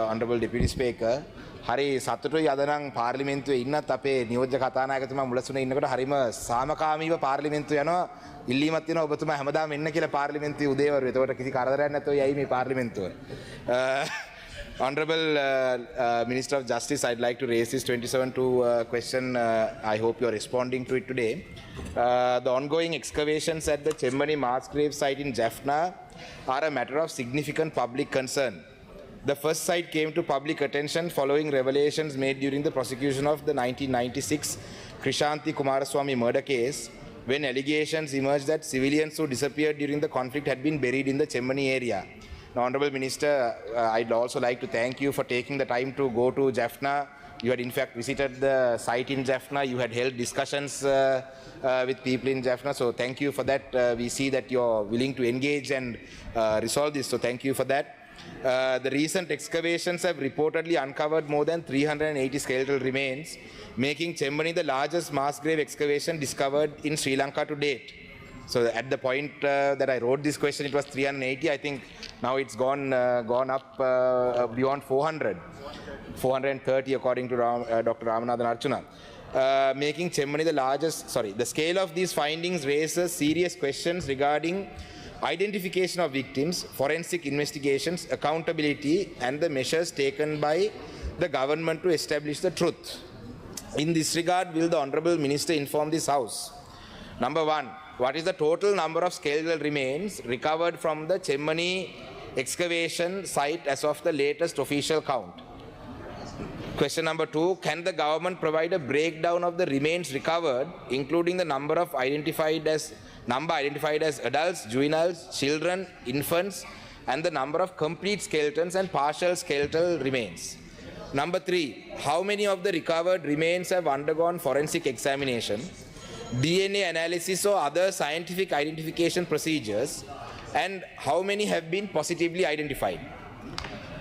Honorable Deputy Speaker. හරි සතුටුයි අද නම් පාර්ලිමේන්තුවේ ඉන්නත් අපේ නියෝජ්‍ය කතානායකතුමා මුලසුනේ ඉන්නකොට හරිම සාමකාමීව පාර්ලිමේන්තුව යනවා ඉල්ලීමක් තියෙනවා ඔබතුමා හැමදාම එන්න කියලා පාර්ලිමේන්තුවේ උදේවරු. ඒකට කිසි කරදරයක් නැතුව යයි මේ පාර්ලිමේන්තුව. Honorable Minister of Justice, I'd like to raise this 27-2 question. I hope you are responding to it today. The ongoing excavations at the Chimman mass grave site in Jaffna are a matter of significant public concern. The first site came to public attention following revelations made during the prosecution of the 1996 Krishanti Kumaraswamy murder case, when allegations emerged that civilians who disappeared during the conflict had been buried in the Chemmani area. Now, Honorable Minister, I'd also like to thank you for taking the time to go to Jaffna. You had in fact visited the site in Jaffna. You had held discussions with people in Jaffna. So thank you for that. We see that you're willing to engage and resolve this. So thank you for that. The recent excavations have reportedly uncovered more than 380 skeletal remains, making Chemmani the largest mass grave excavation discovered in Sri Lanka to date. So at the point that I wrote this question, it was 380. I think now it's gone up beyond 400. 430 according to Dr. Ramanathan Archana. Making Chemmani the largest, the scale of these findings raises serious questions regarding identification of victims, forensic investigations, accountability, and the measures taken by the government to establish the truth. In this regard, will the Honourable Minister inform this House? Number one, what is the total number of skeletal remains recovered from the Chemmani excavation site as of the latest official count? Question number two, can the government provide a breakdown of the remains recovered, including the number identified as adults, juveniles, children, infants, and the number of complete skeletons and partial skeletal remains? Number three, how many of the recovered remains have undergone forensic examination, DNA analysis or other scientific identification procedures, and how many have been positively identified?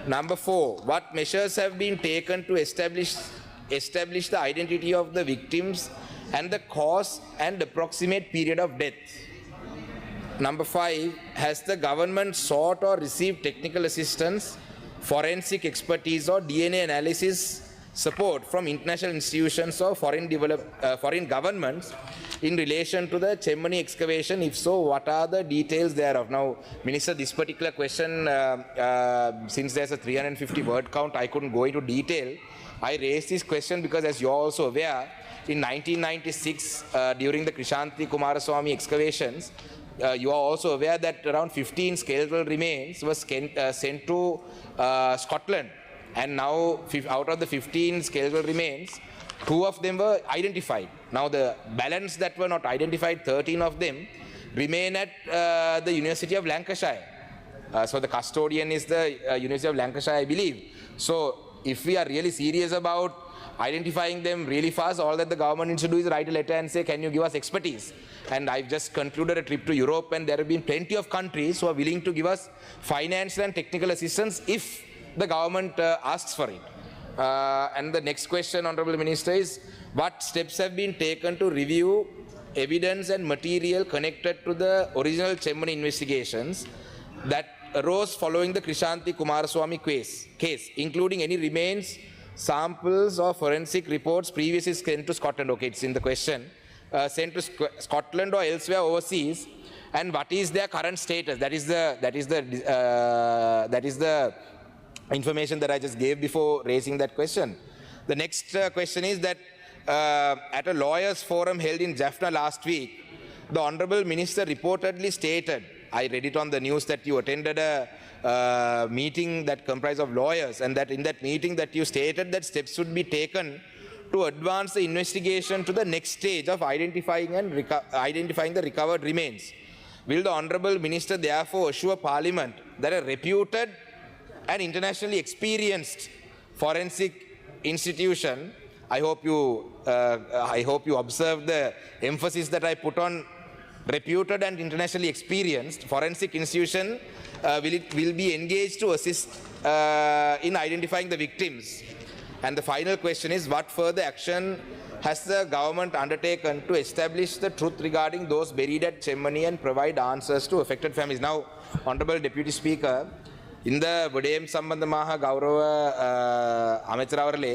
Number four, what measures have been taken to establish the identity of the victims and the cause and approximate period of death? Number five, has the government sought or received technical assistance, forensic expertise or DNA analysis support from international institutions or foreign governments in relation to the Chemmani excavation? If so, what are the details thereof? Now, Minister, this particular question, since there's a 350 word count, I couldn't go into detail. I raised this question because, as you're also aware, in 1996, during the Krishanti Kumaraswamy excavations, you are also aware that around 15 skeletal remains were sent to Scotland. And now, out of the 15 skeletal remains, 2 of them were identified. Now, the balance that were not identified, 13 of them, remain at the University of Lancashire. So the custodian is the University of Lancashire, I believe. So if we are really serious about identifying them really fast, all that the government needs to do is write a letter and say, can you give us expertise? And I've just concluded a trip to Europe, and there have been plenty of countries who are willing to give us financial and technical assistance if the government asks for it. And the next question, Honourable Minister, is what steps have been taken to review evidence and material connected to the original Chemmani investigations that arose following the Krishanti Kumaraswamy case, including any remains, samples or forensic reports previously sent to Scotland? Okay, it's in the question. Sent to Scotland or elsewhere overseas, and what is their current status? That is the information that I just gave before raising that question. The next question is that at a lawyers forum held in Jaffna last week, the Honourable Minister reportedly stated, I read it on the news, that you attended a meeting that comprised of lawyers, and that in that meeting that you stated that steps should be taken to advance the investigation to the next stage of identifying the recovered remains. Will the Honourable Minister therefore assure Parliament that a reputed and internationally experienced forensic institution, I hope you observe the emphasis that I put on reputed and internationally experienced forensic institution, will be engaged to assist in identifying the victims? And the final question is, what further action has the government undertaken to establish the truth regarding those buried at Chemmani and provide answers to affected families? Now, Honourable Deputy Speaker, இந்த விடயம் சம்பந்தமாக கௌரவ அமைச்சர் அவர்களே,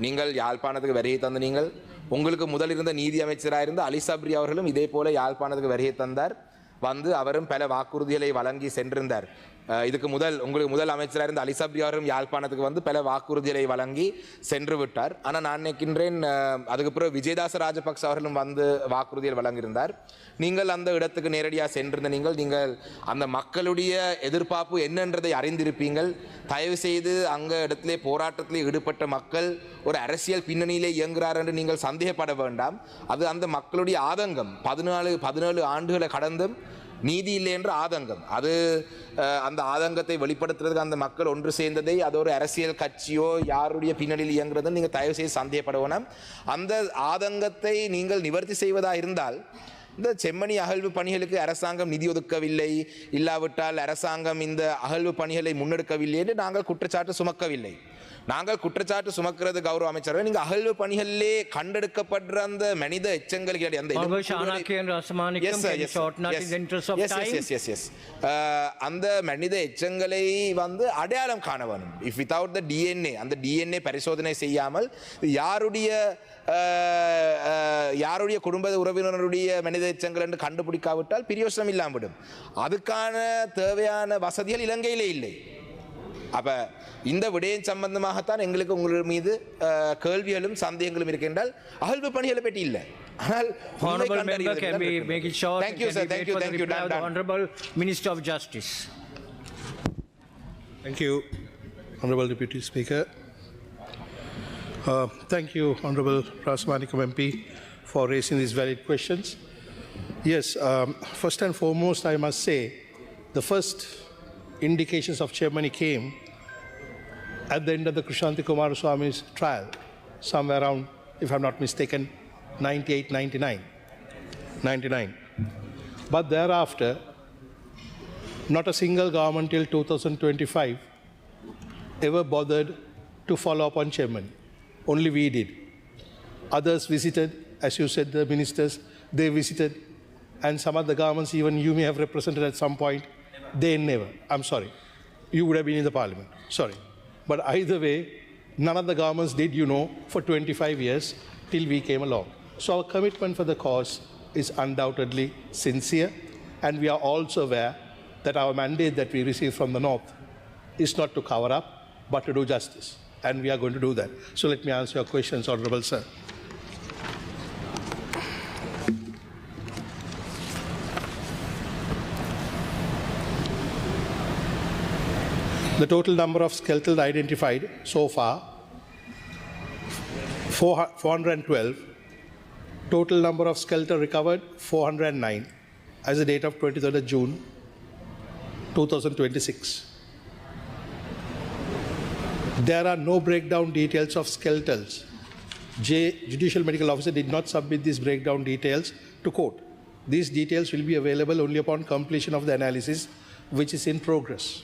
நீங்கள் யாழ்ப்பாணத்துக்கு வருகை தந்த நீங்கள் உங்களுக்கு முதல் இருந்த நீதி அமைச்சராக இருந்த அலி சப்ரி அவர்களும் இதே போல யாழ்ப்பாணத்துக்கு வருகை தந்தார். வந்து அவரும் பல வாக்குறுதிகளை வழங்கி சென்றிருந்தார். இதுக்கு உங்களுக்கு முதல் அமைச்சராக இருந்த அலி சப்ரி அவரும் யாழ்ப்பாணத்துக்கு வந்து பல வாக்குறுதிகளை வழங்கி சென்று விட்டார். ஆனால் நான் நினைக்கின்றேன் அதுக்கு பிறகு விஜயதாச ராஜபக்ச அவர்களும் வந்து வாக்குறுதிகள் வழங்கியிருந்தார். நீங்கள் அந்த இடத்துக்கு நேரடியாக சென்றிருந்த நீங்கள் அந்த மக்களுடைய எதிர்பார்ப்பு என்னன்றதை அறிந்திருப்பீங்கள். தயவு செய்து அங்கே இடத்திலே போராட்டத்திலே ஈடுபட்ட மக்கள் ஒரு அரசியல் பின்னணியிலே இயங்குகிறார் என்று நீங்கள் சந்தேகப்பட வேண்டாம். அது அந்த மக்களுடைய ஆதங்கம். 17 ஆண்டுகளை கடந்தும் நீதி இல்லை என்ற ஆதங்கம். அது அந்த ஆதங்கத்தை வெளிப்படுத்துறதுக்கு அந்த மக்கள் ஒன்று சேர்ந்ததை அது ஒரு அரசியல் கட்சியோ யாருடைய பின்னணியில் இயங்குறதும் நீங்கள் தயவு செய்து சந்தேகப்பட வேண்டாம். அந்த ஆதங்கத்தை நீங்கள் நிவர்த்தி செய்வதாக இருந்தால் இந்த செம்மணி அகழ்வு பணிகளுக்கு அரசாங்கம் நிதி ஒதுக்கவில்லை, இல்லாவிட்டால் அரசாங்கம் இந்த அகழ்வு பணிகளை முன்னெடுக்கவில்லை என்று நாங்கள் குற்றச்சாட்டு சுமக்கவில்லை. நாங்கள் குற்றச்சாட்டு சுமக்கிறது கௌரவ அமைச்சர், நீங்க அகழ்வு பணிகளிலே கண்டெடுக்கப்படுற அந்த மனித எச்சங்கள் அந்த மனித எச்சங்களை வந்து அடையாளம் காண வேணும். இஃப் வித்வுட் த டிஎன்ஏ, அந்த டிஎன்ஏ பரிசோதனை செய்யாமல் யாருடைய குடும்ப உறவினருடைய மனித எச்சங்கள் என்று கண்டுபிடிக்காவிட்டால் பிரயோசனம் இல்லாமல் விடும். அதுக்கான தேவையான வசதிகள் இலங்கையிலே இல்லை. அப்ப இந்த விடயம் சம்பந்தமாகத்தான் எங்களுக்கு உங்கள் மீது கேள்விகளும் சந்தேகங்களும் இருக்கின்றால் அகழ்வு பணிகளை பற்றி இல்லை. ஆனால் Honorable member, can we make it short? Thank you, sir. Thank you. The Honorable Minister of Justice. Thank you, Honorable Deputy Speaker. Thank you, Honorable Rasmanikam MP, for raising these valid questions. Yes, first and foremost, I must say, the first indications of Chimman came at the end of the Krishanti Kumaraswamy's trial, somewhere around, if I'm not mistaken, 98, 99. But thereafter, not a single government till 2025 ever bothered to follow up on Chimman. Only we did. Others visited, as you said, the ministers, they visited, and some of the governments, even you may have represented at some point, they never. I'm sorry. You would have been in the parliament. Sorry. But either way, none of the governments did, for 25 years till we came along. So our commitment for the cause is undoubtedly sincere, and we are also aware that our mandate that we receive from the North is not to cover up, but to do justice. And we are going to do that. So let me answer your questions, Honorable Sir. The total number of skeletons identified so far, 412. Total number of skeletons recovered, 409, as the date of 23rd of June, 2026. There are no breakdown details of skeletons. Judicial Medical Officer did not submit these breakdown details to court. These details will be available only upon completion of the analysis, which is in progress.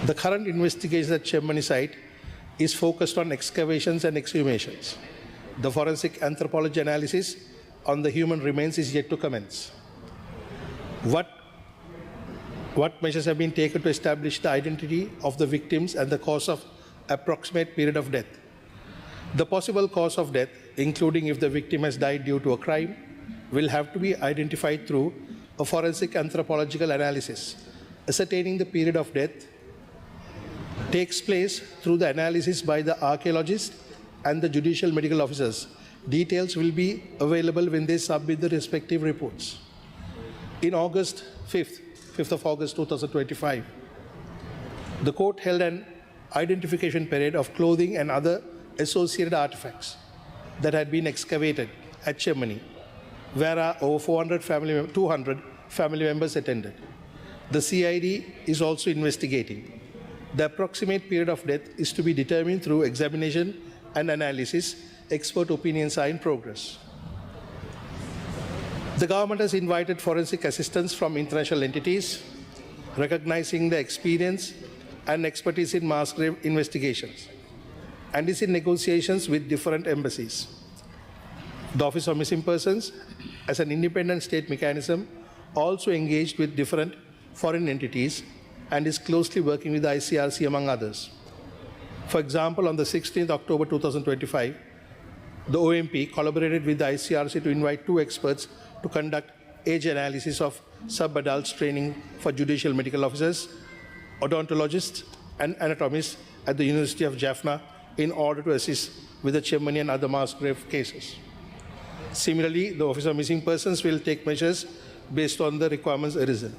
The current investigation at Chimman site is focused on excavations and exhumations. The forensic anthropology analysis on the human remains is yet to commence. What measures have been taken to establish the identity of the victims and the cause of approximate period of death? The possible cause of death, including if the victim has died due to a crime, will have to be identified through a forensic anthropological analysis. Ascertaining the period of death takes place through the analysis by the archaeologists and the judicial medical officers. Details will be available when they submit the respective reports. In August 5th of August 2025, the court held an identification parade of clothing and other associated artifacts that had been excavated at Chimman, where over 200 family members attended. The CID is also investigating. The approximate period of death is to be determined through examination and analysis. Expert opinions are in progress. The government has invited forensic assistance from international entities, recognizing the experience and expertise in mass grave investigations, and is in negotiations with different embassies. The Office of Missing Persons, as an independent state mechanism, also engaged with different foreign entities and is closely working with the ICRC among others. For example, on the 16th October 2025, the OMP collaborated with the ICRC to invite 2 experts to conduct age analysis of sub-adults training for judicial medical officers, odontologists, and anatomists at the University of Jaffna in order to assist with the Chimman and other mass grave cases. Similarly, the Office of Missing Persons will take measures based on the requirements arisen.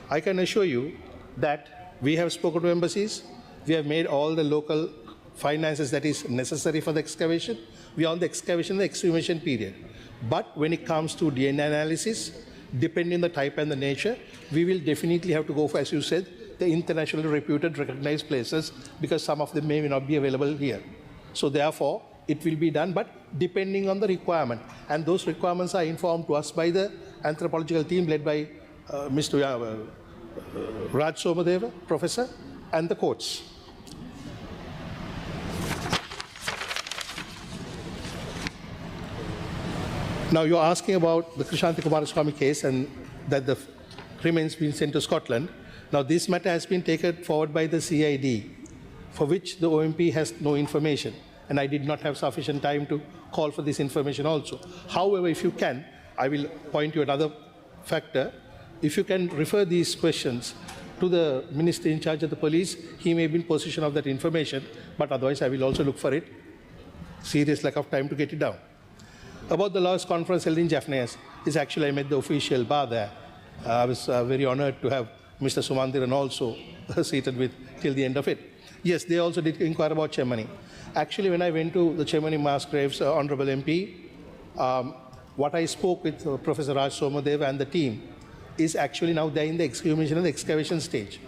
I can assure you that we have spoken to embassies, we have made all the local finances that is necessary for the excavation. We are on the excavation and the exhumation period. But when it comes to DNA analysis, depending on the type and the nature, we will definitely have to go for, as you said, the internationally reputed, recognized places, because some of them may not be available here. So therefore, it will be done, but depending on the requirement. And those requirements are informed to us by the anthropological team led by Mr. Raj Somadeva, Professor, and the courts. Now you're asking about the Krishanti Kumaraswamy case and that the remains being sent to Scotland. Now this matter has been taken forward by the CID, for which the OMP has no information, and I did not have sufficient time to call for this information also. However, if you can, I will point you another factor. If you can refer these questions to the minister in charge of the police, he may be in possession of that information, but otherwise I will also look for it. Serious lack of time to get it down. About the last conference held in Jaffna, is actually I met the official bar there. I was very honored to have Mr. Sumandiran also seated with till the end of it. Yes, they also did inquire about Chimman. Actually, when I went to the Chimman mass graves, Honorable MP, what I spoke with Professor Raj Somadeva and the team is actually now they're in the exhumation and the excavation stage.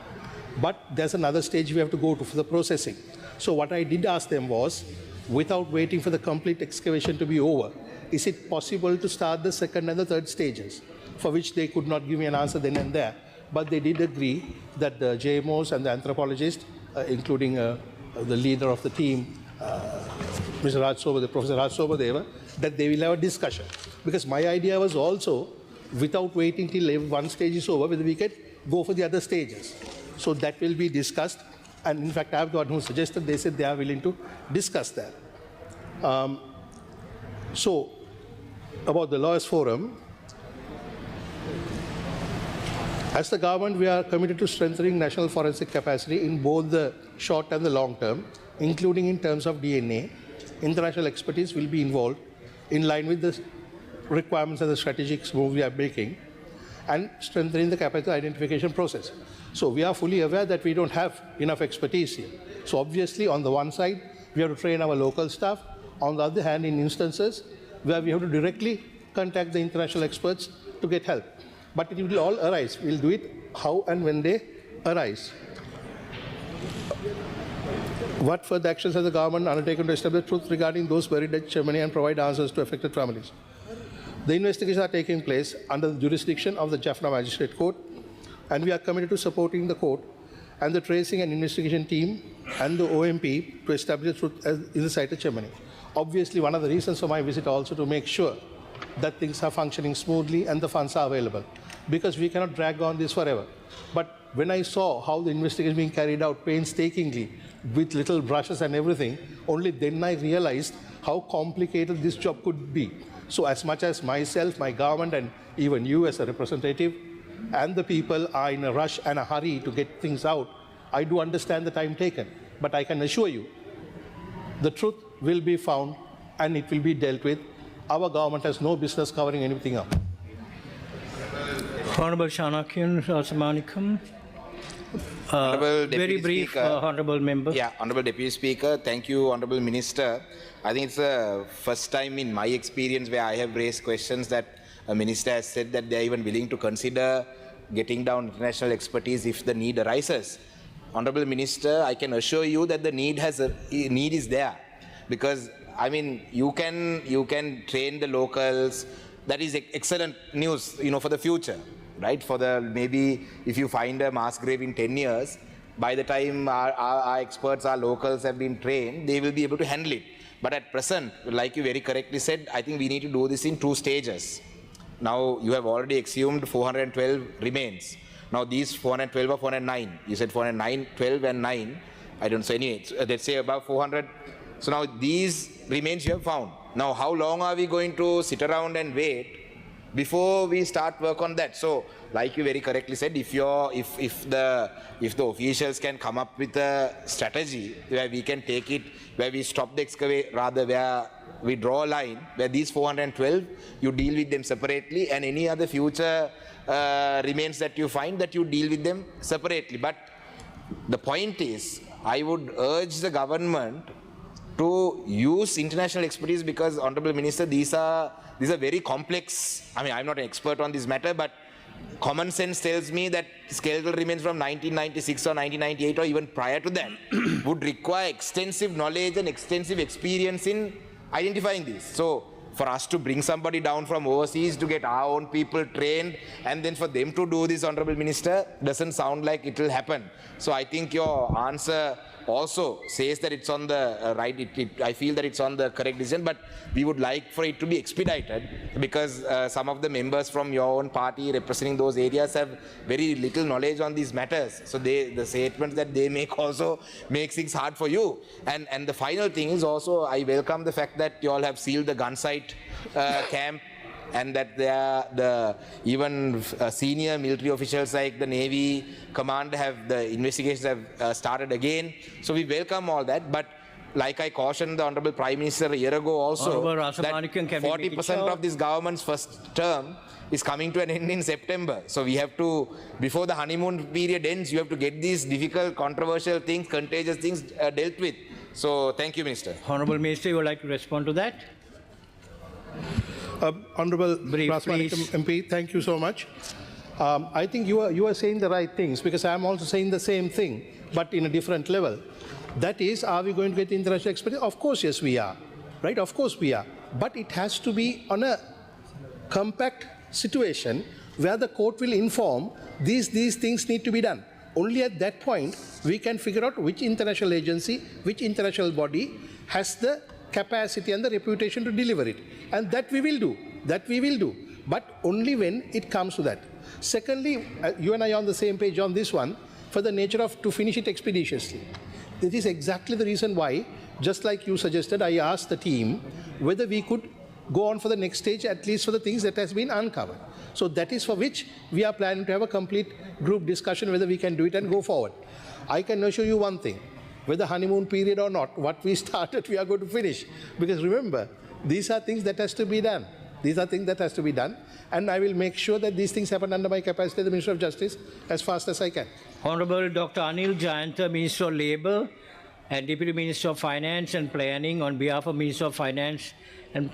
But there's another stage we have to go to for the processing. So what I did ask them was, without waiting for the complete excavation to be over, is it possible to start the second and the third stages, for which they could not give me an answer then and there. But they did agree that the JMOs and the anthropologists, including the leader of the team, Mr. Raj Somadeva, Professor Raj Somadeva, that they will have a discussion. Because my idea was also, without waiting till one stage is over, whether we can go for the other stages. So that will be discussed. And in fact, I have the one who suggested, they said they are willing to discuss that. So, about the Lawyers Forum, as the government, we are committed to strengthening national forensic capacity in both the short and the long term, including in terms of DNA. International expertise will be involved in line with the requirements and the strategic move we are making, and strengthening the capital identification process. So we are fully aware that we don't have enough expertise here. So obviously, on the one side, we have to train our local staff. On the other hand, in instances where we have to directly contact the international experts to get help. But it will all arise. We'll do it how and when they arise. What further actions has the government undertaken to establish truth regarding those buried at Chimman and provide answers to affected families? The investigations are taking place under the jurisdiction of the Jaffna Magistrate Court, and we are committed to supporting the court and the tracing and investigation team and the OMP to establish truth in the site of Chimman. Obviously, one of the reasons for my visit also to make sure that things are functioning smoothly and the funds are available, because we cannot drag on this forever. But when I saw how the investigation is being carried out painstakingly with little brushes and everything, only then I realized how complicated this job could be. So as much as myself, my government, and even you as a representative, and the people are in a rush and a hurry to get things out, I do understand the time taken. But I can assure you, the truth will be found and it will be dealt with. Our government has no business covering anything up. Honorable Shanakian Rasamanikam. Honorable Deputy Very brief, Speaker. Honorable Member. Yeah, Honorable Deputy Speaker, thank you, Honorable Minister. I think it's the first time in my experience where I have raised questions that a minister has said that they are even willing to consider getting down international expertise if the need arises. Honorable Minister, I can assure you that the need is there, because I mean you can train the locals. That is excellent news, for the future, right? For the maybe if you find a mass grave in 10 years, by the time our experts, our locals have been trained, they will be able to handle it. But at present, like you very correctly said, I think we need to do this in 2 stages. Now you have already exhumed 412 remains. Now these 412 or 409, you said 409, 12 and 9, I don't say anyway, let's say above 400. So now these remains you have found. Now how long are we going to sit around and wait before we start work on that? So like you very correctly said, if the officials can come up with a strategy where we can take it, where we stop the excavate, rather where we draw a line where these 412, you deal with them separately, and any other future remains that you find, that you deal with them separately. But the point is, I would urge the government to use international expertise, because, Honorable Minister, these are very complex. I mean, I'm not an expert on this matter, but common sense tells me that skeletal remains from 1996 or 1998 or even prior to that would require extensive knowledge and extensive experience in identifying these. So for us to bring somebody down from overseas to get our own people trained and then for them to do this, Honorable Minister, doesn't sound like it will happen. So I think your answer also says that it's on the I feel that it's on the correct decision, but we would like for it to be expedited, because some of the members from your own party representing those areas have very little knowledge on these matters. So the statements that they make also makes things hard for you. And the final thing is also, I welcome the fact that you all have sealed the gun site camp, and that even senior military officials like the Navy commander the investigations have started again. So we welcome all that, but like I cautioned the Honorable Prime Minister a year ago also, that 40% of this government's first term is coming to an end in September. So we have to, before the honeymoon period ends, you have to get these difficult, controversial things, contagious things dealt with. So thank you, Minister. Honorable Minister, you would like to respond to that? Honorable Brief, Prasmanicum please. MP, thank you so much. I think you are saying the right things, because I am also saying the same thing, but in a different level. That is, are we going to get international expertise? Of course, yes, we are. Right? Of course, we are. But it has to be on a compact situation where the court will inform these things need to be done. Only at that point, we can figure out which international agency, which international body has the capacity and the reputation to deliver it. And that we will do. That we will do. But only when it comes to that. Secondly, you and I are on the same page on this one, for the nature of to finish it expeditiously. This is exactly the reason why, just like you suggested, I asked the team whether we could go on for the next stage, at least for the things that has been uncovered. So that is for which we are planning to have a complete group discussion whether we can do it and go forward. I can assure you one thing, whether honeymoon period or not, what we started, we are going to finish. Because remember, these are things that has to be done. These are things that has to be done. And I will make sure that these things happen under my capacity as the Minister of Justice as fast as I can. Honorable Dr. Anil Jayanta, Minister of Labour and Deputy Minister of Finance and Planning, on behalf of Minister of Finance and